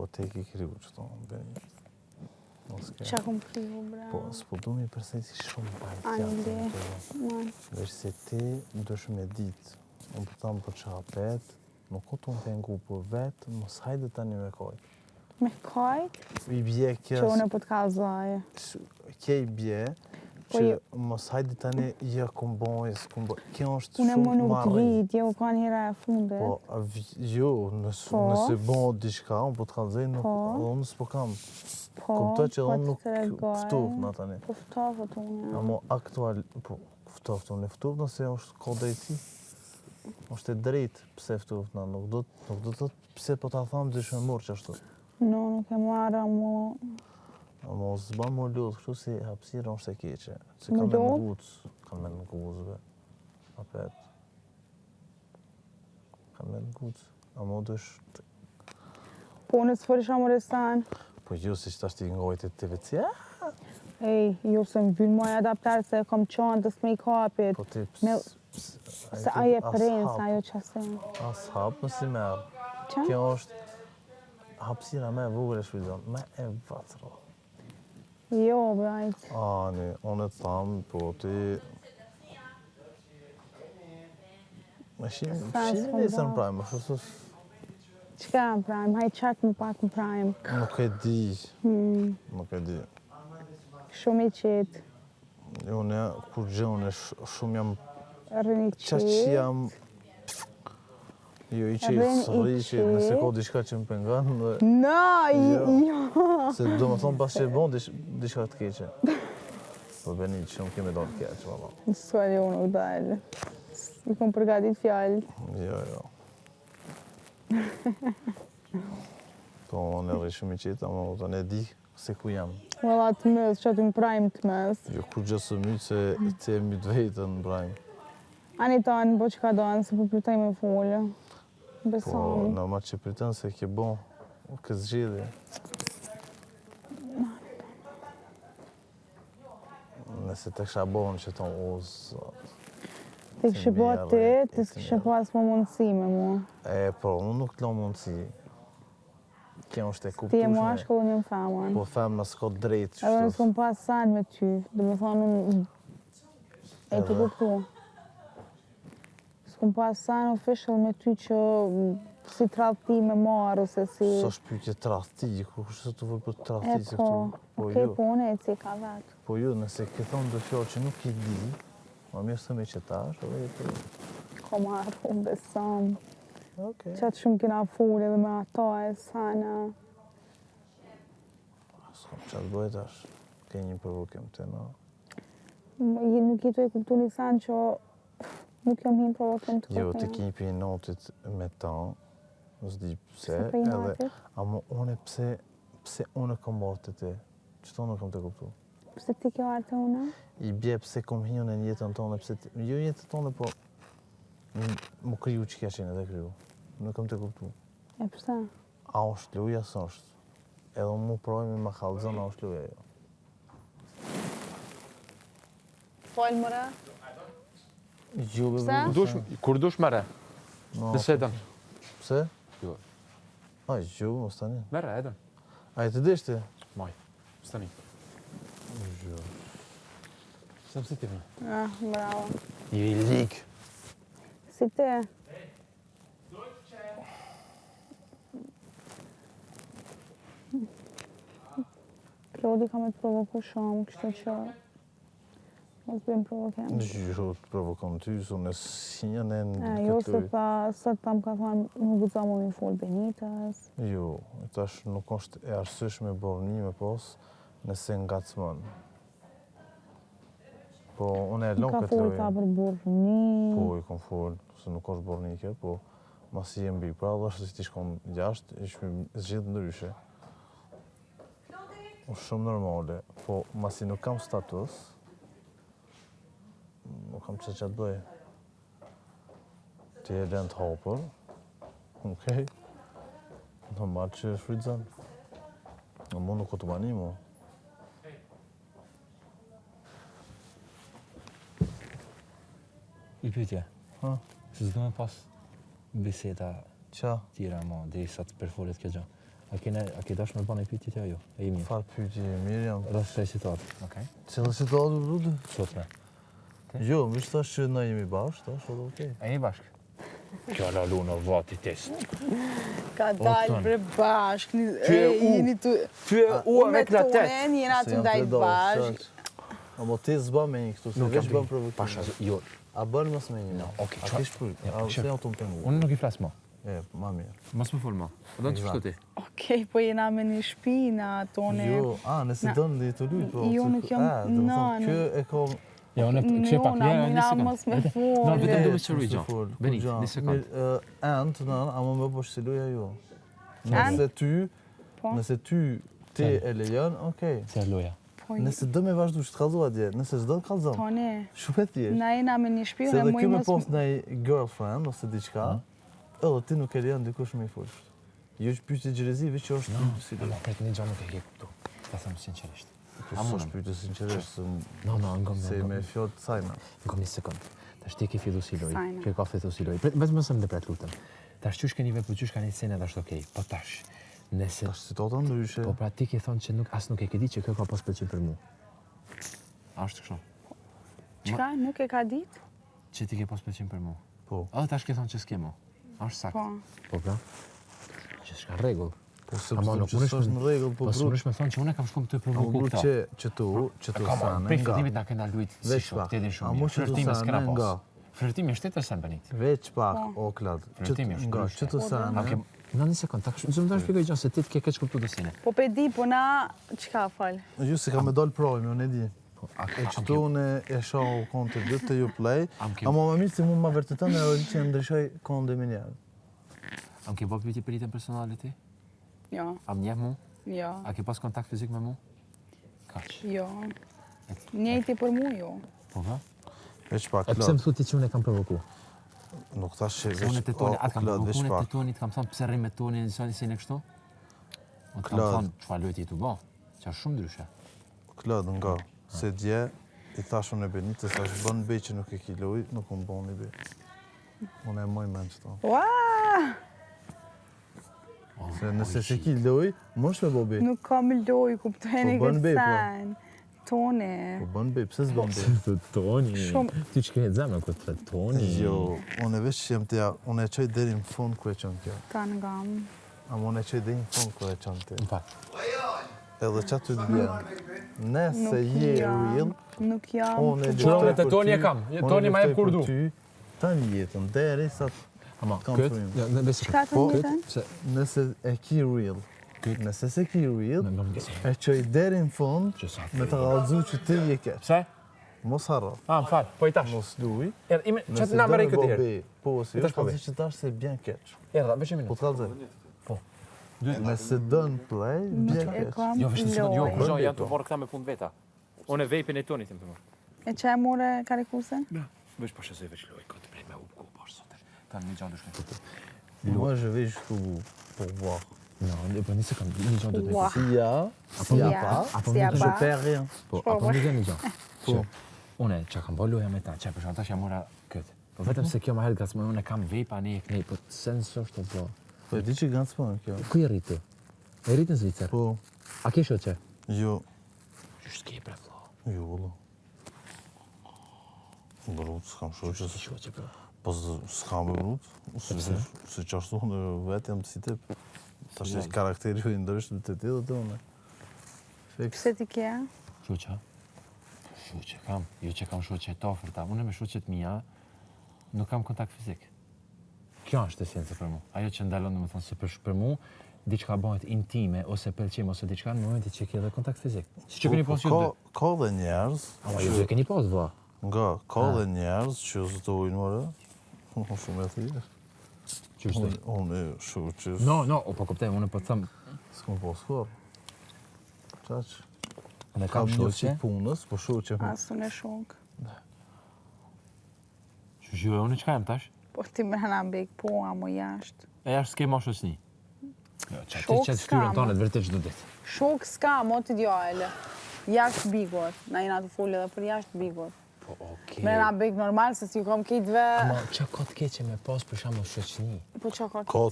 Po te ki kriju që tonë, Benit. Qa kom kriju, bra? Po, s'po du mi përsejti shumë bajt Ande, veç se ti dush me dit, unë për tamë për që hapet, nuk o të unë pengu për vetë, mos hajde tani me kajt. Me kajt? I bje kja... Që unë e po t'kazaje. Kje i bje, që mos hajde tani ja kumboj, s'kumboj. Kjo është unë e shumë më nuk marrë. t'vit, jo kanë hera e fundet. Po, jo, nëse bon diçka, unë po t'kallëzej, unë s'po kam. Kuptoj që unë nuk ftuf në tani. Po ftofët unë. Amo aktual, po ftofët unë e ftuf nëse është ka drejtësi. është e drejtë pse ftuf në, nuk do të pse po ta thamë dyshme mërë që ashtu. No, nuk e marrë, amo... Amo s'ban më lodhë, kështu si hapësira është e keqe. Se kam me në ngucë, apet. Kam me në ngucë, amo dush... Po unë s'fër isha më resan. Po ju si që ta shti ngojtit të vecja? Ej, ju se më vynë moj adaptar se kom qanë të s'me i kapit. Po ti se aje prins, ajo qasem. As hap më si merë. Qa? Kjo është hapësira me vogël e shpizon, me e vatro. Jo, brajt. Ani, unë e të thamë, po ti... Me shimë nesër në prajmë, është Qka në prajmë? Haj qatë më pak në prajmë. Nuk e di. Nuk e di. Shumë i qitë. Unë e, kur gjë, unë e shumë jam... Rëni qitë. Qa që jam... Jo, i qitë, nëse ko diçka që më pengan... No, jo! Se do më thonë pas që e bon, diçka të keqe. Po Beni, që nuk kemi do të keqe, valla. S'kuali unë nuk dalë. I kom përgatit fjallë. Jo. Po, unë e rri shumë i qitë, ama unë e di se ku jam. Valla të mes, që aty më prajmë të mes. Jo, kur gjë së mytë se i te mytë vetën në prajmë. Ani tanë, po që ka donë, se po prytaj me folë. Po, Besami. normal që pritën se ke bon, kësë gjithje. Nëse të kësha bon që tonë uzë... Ti kështë po ti, ti s'kështë pas më mundësi me mua. Po, unë nuk t'lo mundësi. Kjo është e kuptushme. Ti e mua shkollë një femën. Po femna s'ko drejtë qështu. Edhe nësë kom pas san me ty, dhe me thonë unë... E të kuptu. S'kom pas san official me ty që si tradhti me marë, ose si... Së është pyetje tradhti, ku kështë të vërë për tradhti se këtu? Okej, po unë e ci ka vetë. Po ju, nëse ke thonë dë fjallë që nuk i di, ma mirë së me qëtash, edhe e të... Ko marrë, unë besam. Okej. Qatë shumë kina full edhe me ata e sana. S'kom qatë bëjtash, ke një provokim të në... Nuk i të e kuptu një sanë që nuk jam hinë provokim të Jo, të ki për notit me ta, s'di pse, edhe... Amo une pse une kom barë të ti, që tonë kom të kuptu? Pse ti kjo artë une? I bje pse kom hinë në jetën tonë, pse ti... Jo jetën tonë, po... Më kriju që kja qenë edhe kriju. Nuk kom të kuptu. E përsa? A është luja, së është. Edhe mu projmi me kallëzën, a është luja jo. Falë mëra? Jo, Pse? Kur dush mere? Nëse edhen. Pse? Jo. A, jo, mos tani. Mere, edhen. A, i të deshti? Maj, mos tani. Jo. Se mësi ti me? Bravo. I lik. Si ti? Klodi ka me të provoku shumë, kështë që mos bëjmë provokem. Jo, të provokon ty, su në sinja në Jo, këtë se pa, sot tam ka thonë, nuk guza mu mi folë Benitës. Jo, tash nuk është e arsysh me borni me pos, nëse ngacmon. Po, unë e lonë këtë Ka folë ka për borni. Po, i kom folë, se nuk është borni kjo, po, mas i jem bi pra, dhe është si ti shkon gjasht, ishme zgjidhë ndryshe. Është shumë normale, po, mas i nuk kam status, nuk kam që të bëj. Ti e lënë të hapër, okej, normal që e shfridzan. Në mu nuk o të bani mu. I pytje, se s'do me pas biseda Qa? tjera ma, dhe sa të përfolit kjo gjë. A ke dash me bane pyetje të ajo? E imi. Farë pyetje mirë jam. Rreth kësaj situate. Okej. Cila situatë rrudë? Sotme. Jo, më thash që na jemi bashkë, tash edhe okej. A jeni bashkë? Kjo la luna vati test. Ka dalë bre bashk. Jeni tu... Ty e u me klatet. tonen, jena të ndaj bashk. Amo ti s'bën me një këtu, se veç bën provokim. Pasha, jo. A bën mos me një? No, okej, A çfarë? kish pyet? Ja, A shef. se jam të më pengu? Unë nuk i flas më. E, ma mirë. Mos më fol më. Do të shto ti. Okej, po jena me një shtëpi na tone. Jo, nëse don dhe të luj, po... Jo, nuk jam nën. Kjo e kom... Ja, unë kështu pak Nona, një mujna sekond. mos me No, fol. vetëm duhet të rujë. Benit, një sekond. Ant, a më bësh si luja jo. Ant? Po. Nëse ty ti e lejon, okej. Se loja. Po, Nëse do me vazhdu që të kallzu atje, nëse s'do të kallzon. tone. Shumë e thjesht. Na jena me një shtëpi Se dhe edhe muj kjo me mos... post në girlfriend ose diçka, edhe ti nuk e lejon dikush me i folsh. Jo që pyetje xherezi, veç që është si do. Pret një gjë nuk e ke kuptu. Ta them sinqerisht. A mund të pyetje sinqerisht se No, ngom. se me fjalë të sajna. Ngom një sekond. Tash ti ke fillu si loj. Sajna. Ke ka fillu si loj. Vetëm mos më ndepret lutem. Tash çush keni vepru, çush kanë scena tash okej. Po tash. Nëse Tash situata ndryshe. po pra ti ke thonë që nuk e ke ditë që kjo ka pas pëlqim për mua. A është kështu? Qka, nuk e ka dit? Që ti ke pas pëlqim për mua. Po. Tash ke thonë që s'ke mua. A është saktë? Po. Po pra. Që s'ka rregull. Po se Ama nuk mundesh është në rregull, po Po brut. s'mundesh me thonë që unë kam shkuar këtu e Po provoku brut këta. që tu Ka sanë prej nga. fillimit na kena lujt si Veç shok, pak. ti din A shumë. mo mirë. që tu Flirtime s'kena sanë nga. pas. Flirtimi është tjetër se Benit. Veç pak, Po. o klad. Flirtimi është Nga, ndryshe. që tu sanë. Okej, në një sekond, ta më të shpjegoj gjë se ti ke keq kuptuar dosinë. Po pe di, po na... Qka fal? Ju se ka me dal projme, unë e di. E që tu unë e shoh kontë të dytë të ju play, ama më mirë se mund ma vërtetën e rëgjë që e ndryshoj kontë dhe minjarë. Am ke bërë pyetje për jetën personale ti? Jo, Am njeh mu? jo, A ke pas kontakt fizik me mu? Kaq. jo. Njëjti për mu, jo. Po va? Veç pak, E pse më klad. thotë ti që unë e kam provoku? Nuk thash që Unë veç të toni, atë kam klad, provoku, veç unë pak. të toni, kam thënë pse rrim me toni në si në kështu? Unë kam Klad. thënë çfarë lojti tu bë? Që është shumë ndryshe. Klad, nga, se dje, i thash unë e Benitës, thash bën bej që nuk e ki loj, nuk unë bën një bej. Unë e moj men qëto. Ua! Se nëse se ki loj, mësh me bo bej. Nuk kam loj, kuptojnë Po, bën këtë bej, po. sen. Tone. Po bën bej, pse s'bën bej? Të toni. Shumë. Ti që ke zemë këtë të toni. Jo, unë e veç që jem të ja, unë e qoj deri në fund ku e qënë kjo. Ta ngam. Ama unë e qoj deri në fund ku e qënë ti. Më fal. Edhe që aty të bjenë. Nëse Nuk je jam. real, Nuk jam. unë e Qëra, unë luftoj te për toni e ty, kam. unë Toni ma jep luftoj kur për du. ty, tani jetën, deri sa Ama Kam këtë, frym. në besë. Qka të Po, njëtën? Se nëse e ki real, nëse se ki real, në ngom gjëse. e qoj deri në fund, Që sa me të rallëzu që ti je keq. Pse? Mos harro, Më fal, po i tash. mos luj. Ime, Nëse çat na do merrej me këtë bo herë. bej, po, si I tash është po ka bej. që tash se bjen keq. Erdha, bëj Po minutë. të kallëzoj. Po. Nëse dën play, bjen Nuk e keq. kam Jo, vesh një sekond, jo, loj. kurrë janë të morë këta me punë veta. Unë vejpin e tonit të morë. E që e more karikusen? Vesh po shëzoj veç loj, këtë prej me u ku po sot. Tan një gjallë shkën këtu. Moi je vais jusqu'au pour voir. No, po një sekond, një gjallë do të Ua. S'il y a, s'il y a pas, apo Si nuk a e je pa? perds rien. Po, Shpo, apo po. një gjë një gjallë. Po. Unë që kam bërë loja me ta, që për shkak tash jam mora këtë. Po vetëm se kjo më herë gacmoj, unë kam vepa ne e kënej, po sens është po. Po e di që gancmon kjo. Ku i rrit ti? E rrit në Zvicër? Po, A ke shoqe? jo, Just ke bre vëlla. jo valla. Brut, s'kam Just shoqës. shoqe bro. Po s'kam me brut. Se që ashtu në vetë jam si tip. Tash është karakteri ju i ndryshëm të ti dhe të unë. Fix. Pse ti kje? Shoqe? Shoqe kam, jo që kam shoqe të ofërta. Unë me shoqet mia nuk kam kontakt fizik. Kjo është esenca për mua. Ajo që ndalon domethënë se për mua diçka bëhet intime ose pëlqim ose diçka në momentin që ke edhe kontakt fizik. Siç e keni pas ju dy. Ka dhe njerëz, Ama ju e keni pas vë. nga, ka dhe njerëz që zdojnë more. Shumë e thirë. Ç'është? Unë e shoqës. No, po kuptoj, unë po të them, S'kom po s'for. Qaq. unë Kam kam një si shoqe. punës, po shoqe. Asun e shok. Që ju unë çka jam tash? Po ti me hana mbek, po, amo jashtë. E jashtë s'ke ma shoqni. Jo, çati Shok çat s'kam, shtyrën tonë vërtet çdo ditë. Shok s'ka, mo të djallë. Jashtë bigot. Na jena të full edhe për jashtë bigot. Po okay. Me hana mbek normal, se si ju kam kitve... Ama çka ka të keqe me pas për shembull shoqni? Po që ka Ka